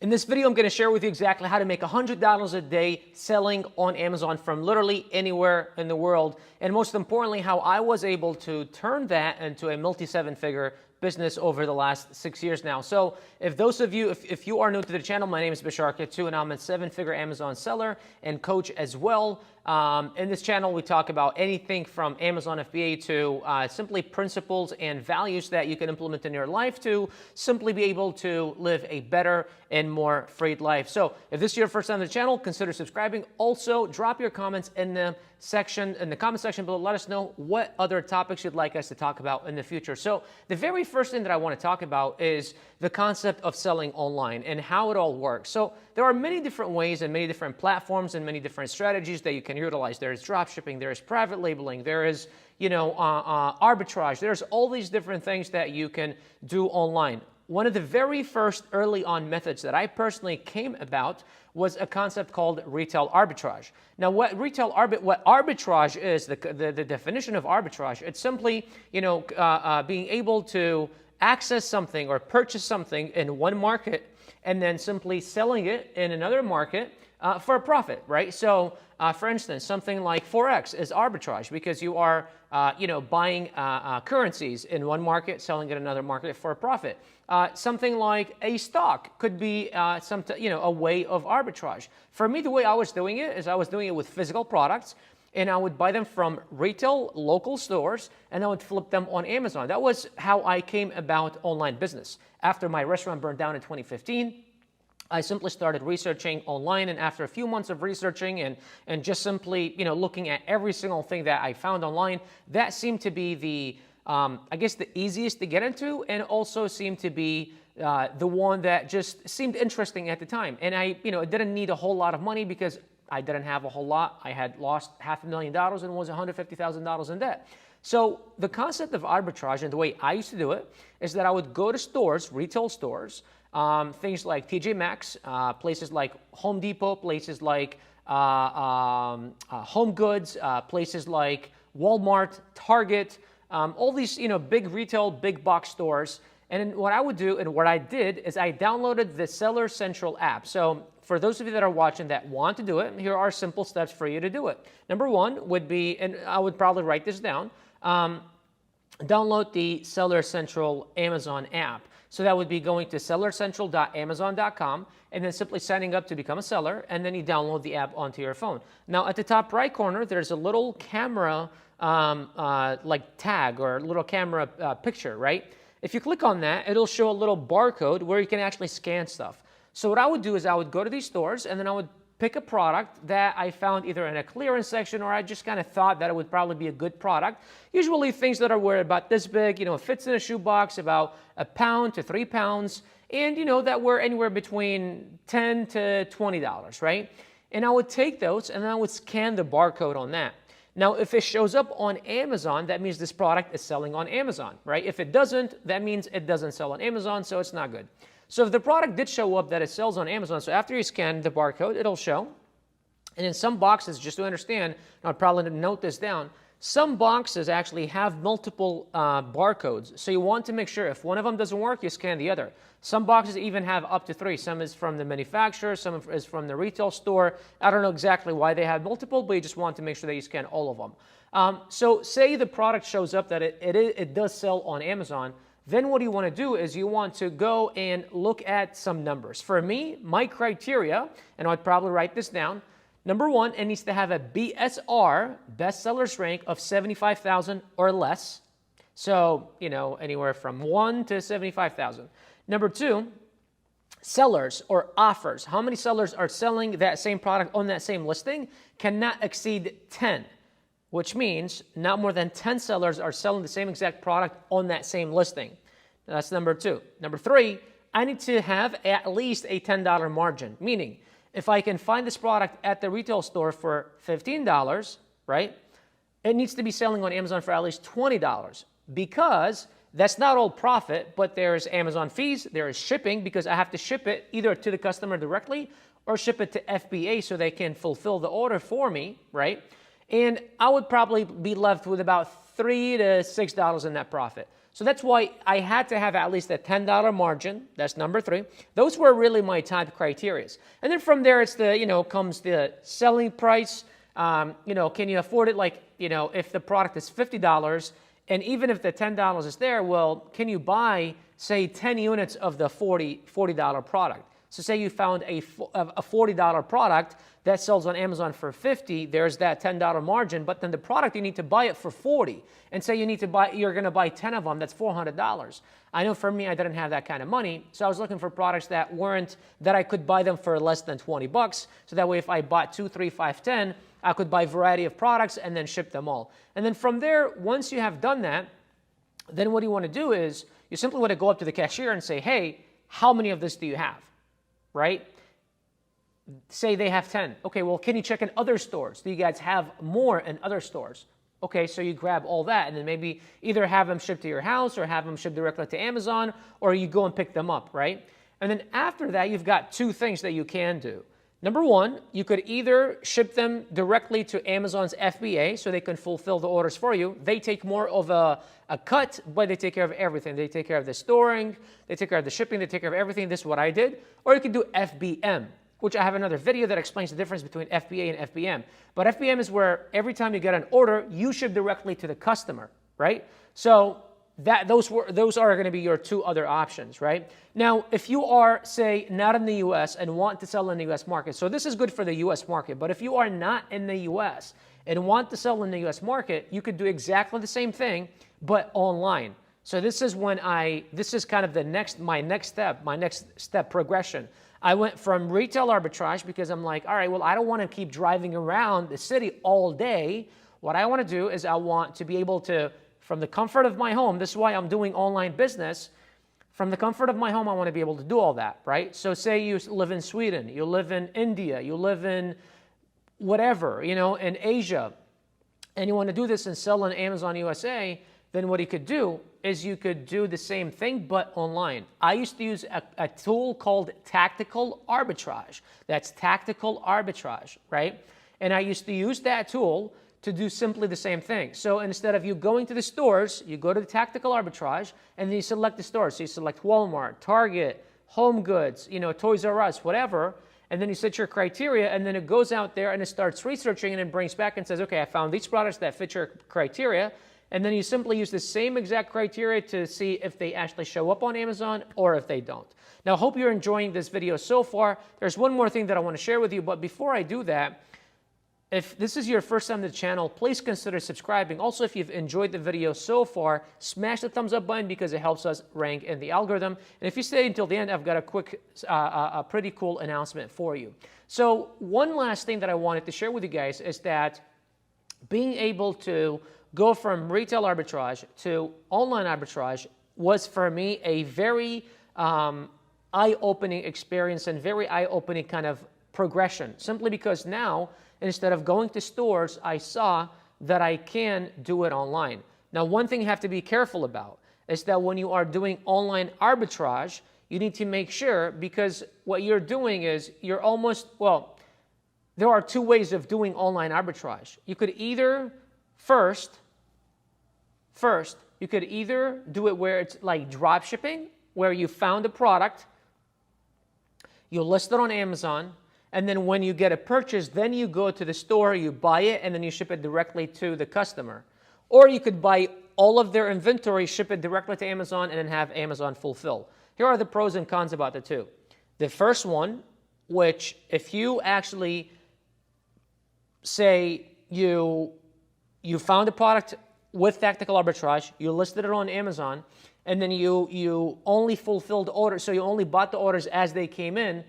In this video, I'm going to share with you exactly how to make $100 a day selling on Amazon from literally anywhere in the world. And most importantly, how I was able to turn that into a multi-seven-figure business over the last 6 years now. So if those of you, if you are new to the channel, my name is Bashar Katu, and I'm a seven-figure Amazon seller and coach as well. In this channel, we talk about anything from Amazon FBA to simply principles and values that you can implement in your life to simply be able to live a better and more freed life. So if this is your first time on the channel, consider subscribing. Also, drop your comments in the comment section below. Let us know what other topics you'd like us to talk about in the future. So the very first thing that I want to talk about is the concept of selling online and how it all works. So there are many different ways and many different platforms and many different strategies that you can utilize. There is drop shipping, there is private labeling, there is arbitrage. There's all these different things that you can do online. One of the very first early on methods that I personally came about was a concept called retail arbitrage. Now, what arbitrage is, the definition of arbitrage, it's simply being able to access something or purchase something in one market and then simply selling it in another market for a profit, right? So, for instance, something like Forex is arbitrage because you are, buying currencies in one market, selling it in another market for a profit. Something like a stock could be a way of arbitrage. For me, the way I was doing it is I was doing it with physical products, and I would buy them from retail local stores, and I would flip them on Amazon. That was how I came about online business. After my restaurant burned down in 2015, I simply started researching online, and after a few months of researching and just simply looking at every single thing that I found online, that seemed to be the easiest to get into, and also seemed to be the one that just seemed interesting at the time. And I didn't need a whole lot of money because I didn't have a whole lot. I had lost $500,000 and was $150,000 in debt. So the concept of arbitrage and the way I used to do it is that I would go to stores, retail stores, things like TJ Maxx, places like Home Depot, places like Home Goods, places like Walmart, Target, all these big retail, big box stores. And what I would do and what I did is I downloaded the Seller Central app. So for those of you that are watching that want to do it, here are simple steps for you to do it. Number one would be, and I would probably write this down, download the Seller Central Amazon app. So that would be going to sellercentral.amazon.com and then simply signing up to become a seller, and then you download the app onto your phone. Now at the top right corner, there's a little camera like tag or a little camera picture, right? If you click on that, it'll show a little barcode where you can actually scan stuff. So what I would do is I would go to these stores and then I would pick a product that I found either in a clearance section or I just kind of thought that it would probably be a good product. Usually things that are about this big, fits in a shoebox, about a pound to 3 pounds, and that were anywhere between $10 to $20, right? And I would take those and then I would scan the barcode on that. Now, if it shows up on Amazon, that means this product is selling on Amazon, right? If it doesn't, that means it doesn't sell on Amazon, so it's not good. So if the product did show up that it sells on Amazon, so after you scan the barcode, it'll show. And in some boxes, just to understand, I'll probably note this down, some boxes actually have multiple barcodes. So you want to make sure if one of them doesn't work, you scan the other. Some boxes even have up to 3. Some is from the manufacturer, some is from the retail store. I don't know exactly why they have multiple, but you just want to make sure that you scan all of them. So say the product shows up that it does sell on Amazon. Then what you want to do is you want to go and look at some numbers. For me, my criteria, and I'd probably write this down, number one, it needs to have a BSR, best sellers rank, of 75,000 or less. So, anywhere from 1 to 75,000. Number two, sellers or offers. How many sellers are selling that same product on that same listing cannot exceed 10. Which means not more than 10 sellers are selling the same exact product on that same listing. That's number two. Number three, I need to have at least a $10 margin, meaning if I can find this product at the retail store for $15, right, it needs to be selling on Amazon for at least $20 because that's not all profit, but there's Amazon fees, there is shipping because I have to ship it either to the customer directly or ship it to FBA so they can fulfill the order for me, right? And I would probably be left with about $3 to $6 in net profit. So that's why I had to have at least a $10 margin. That's number 3. Those were really my top criteria. And then from there, it's the, comes the selling price. Can you afford it? Like, if the product is $50, and even if the $10 is there, well, can you buy, say, 10 units of the $40 product? So say you found a $40 product that sells on Amazon for $50, there's that $10 margin, but then the product, you need to buy it for $40. And say you're going to buy 10 of them, that's $400. I know for me, I didn't have that kind of money, so I was looking for products that I could buy them for less than 20 bucks. So that way, if I bought 2, 3, 5, 10, I could buy a variety of products and then ship them all. And then from there, once you have done that, then what you want to do is you simply want to go up to the cashier and say, hey, how many of this do you have, right? Say they have 10. Okay, well, can you check in other stores? Do you guys have more in other stores? Okay, so you grab all that and then maybe either have them shipped to your house or have them shipped directly to Amazon, or you go and pick them up, right? And then after that, you've got 2 things that you can do. Number 1, you could either ship them directly to Amazon's FBA so they can fulfill the orders for you. They take more of a cut, but they take care of everything. They take care of the storing, they take care of the shipping, they take care of everything. This is what I did. Or you could do FBM, which I have another video that explains the difference between FBA and FBM. But FBM is where every time you get an order, you ship directly to the customer, right? So those are going to be your 2 other options, right? Now, if you are, say, not in the U.S. and want to sell in the U.S. market, so this is good for the U.S. market, but if you are not in the U.S. and want to sell in the U.S. market, you could do exactly the same thing, but online. So this is kind of my next step progression. I went from retail arbitrage because I'm like, all right, well, I don't want to keep driving around the city all day. What I want to do is I want to be able to, from the comfort of my home, this is why I'm doing online business. From the comfort of my home, I want to be able to do all that, right? So say you live in Sweden, you live in India, you live in whatever, in Asia, and you want to do this and sell on Amazon USA, then what you could do is you could do the same thing, but online. I used to use a tool called Tactical Arbitrage. That's Tactical Arbitrage, right? And I used to use that tool to do simply the same thing. So instead of you going to the stores, you go to the Tactical Arbitrage, and then you select the stores. So you select Walmart, Target, Home Goods, Toys R Us, whatever, and then you set your criteria, and then it goes out there and it starts researching and it brings back and says, okay, I found these products that fit your criteria, and then you simply use the same exact criteria to see if they actually show up on Amazon or if they don't. Now, I hope you're enjoying this video so far. There's one more thing that I want to share with you, but before I do that, if this is your first time to the channel, please consider subscribing. Also, if you've enjoyed the video so far, smash the thumbs up button because it helps us rank in the algorithm. And if you stay until the end, I've got a quick, a pretty cool announcement for you. So one last thing that I wanted to share with you guys is that being able to go from retail arbitrage to online arbitrage was for me a very eye-opening experience and very eye-opening kind of progression, simply because now, instead of going to stores, I saw that I can do it online. Now, one thing you have to be careful about is that when you are doing online arbitrage, you need to make sure, because what you're doing is you're almost, well, there are 2 ways of doing online arbitrage. You could either first, you could either do it where it's like drop shipping, where you found a product, you list it on Amazon, and then when you get a purchase, then you go to the store, you buy it, and then you ship it directly to the customer. Or you could buy all of their inventory, ship it directly to Amazon, and then have Amazon fulfill. Here are the pros and cons about the 2. The first one, which if you actually say you found a product with Tactical Arbitrage, you listed it on Amazon, and then you only fulfilled orders, so you only bought the orders as they came in,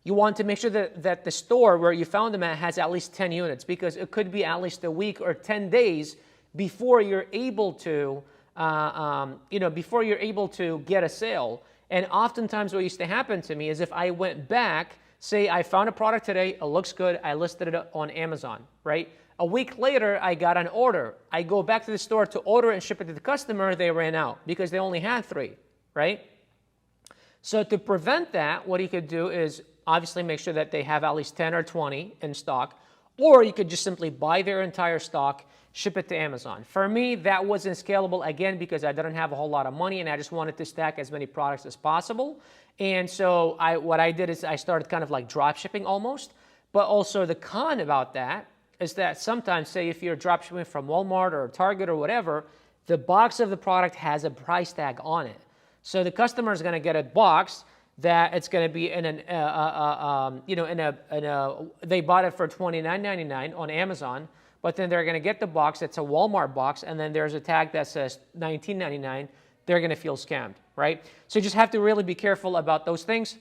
you want to make sure that the store where you found them at has at least 10 units, because it could be at least a week or 10 days before you're able to, before you're able to get a sale. And oftentimes what used to happen to me is if I went back, say I found a product today, it looks good, I listed it on Amazon, right? A week later, I got an order. I go back to the store to order and ship it to the customer, they ran out because they only had 3, right? So to prevent that, what you could do is obviously make sure that they have at least 10 or 20 in stock, Or you could just simply buy their entire stock, ship it to Amazon. For me, that wasn't scalable, again, because I didn't have a whole lot of money and I just wanted to stack as many products as possible. And so what I did is I started kind of like drop shipping almost. But also the con about that is that sometimes, say if you're drop shipping from Walmart or Target or whatever, the box of the product has a price tag on it. So the customer is going to get a box that it's going to be in an, they bought it for $29.99 on Amazon, but then they're going to get the box that's a Walmart box, and then there's a tag that says $19.99. They're going to feel scammed, right? So you just have to really be careful about those things.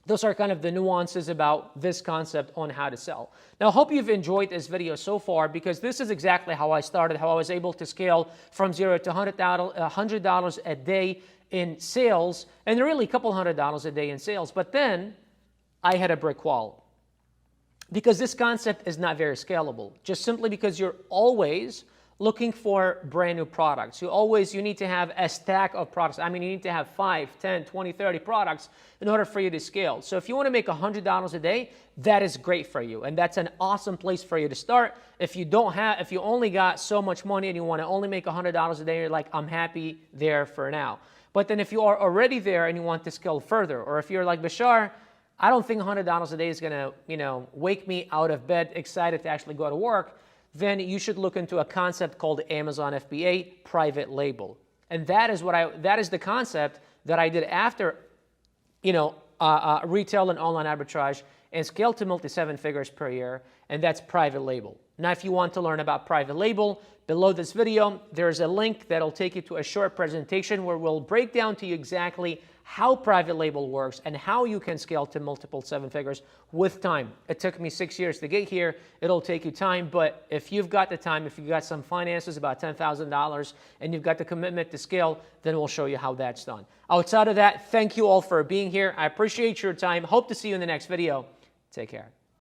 Those are kind of the nuances about this concept on how to sell. Now, I hope you've enjoyed this video so far, because this is exactly how I started, how I was able to scale from $0 to $100 a day in sales, and really a couple $100 a day in sales. But then I had a brick wall, because this concept is not very scalable, just simply because you're always looking for brand new products. You need to have a stack of products. I mean, you need to have 5, 10, 20, 30 products in order for you to scale. So if you want to make $100 a day, that is great for you. And that's an awesome place for you to start. If you only got so much money and you want to only make $100 a day, you're like, I'm happy there for now. But then if you are already there and you want to scale further, or if you're like, Bashar, I don't think $100 a day is going to, wake me out of bed excited to actually go to work, then you should look into a concept called Amazon FBA private label. And that is the concept that I did after, retail and online arbitrage and scaled to multi-7 figures per year, and that's private label. Now, if you want to learn about private label, below this video, there's a link that'll take you to a short presentation where we'll break down to you exactly how private label works and how you can scale to multiple 7 figures with time. It took me 6 years to get here. It'll take you time, but if you've got the time, if you've got some finances, about $10,000, and you've got the commitment to scale, then we'll show you how that's done. Outside of that, thank you all for being here. I appreciate your time. Hope to see you in the next video. Take care.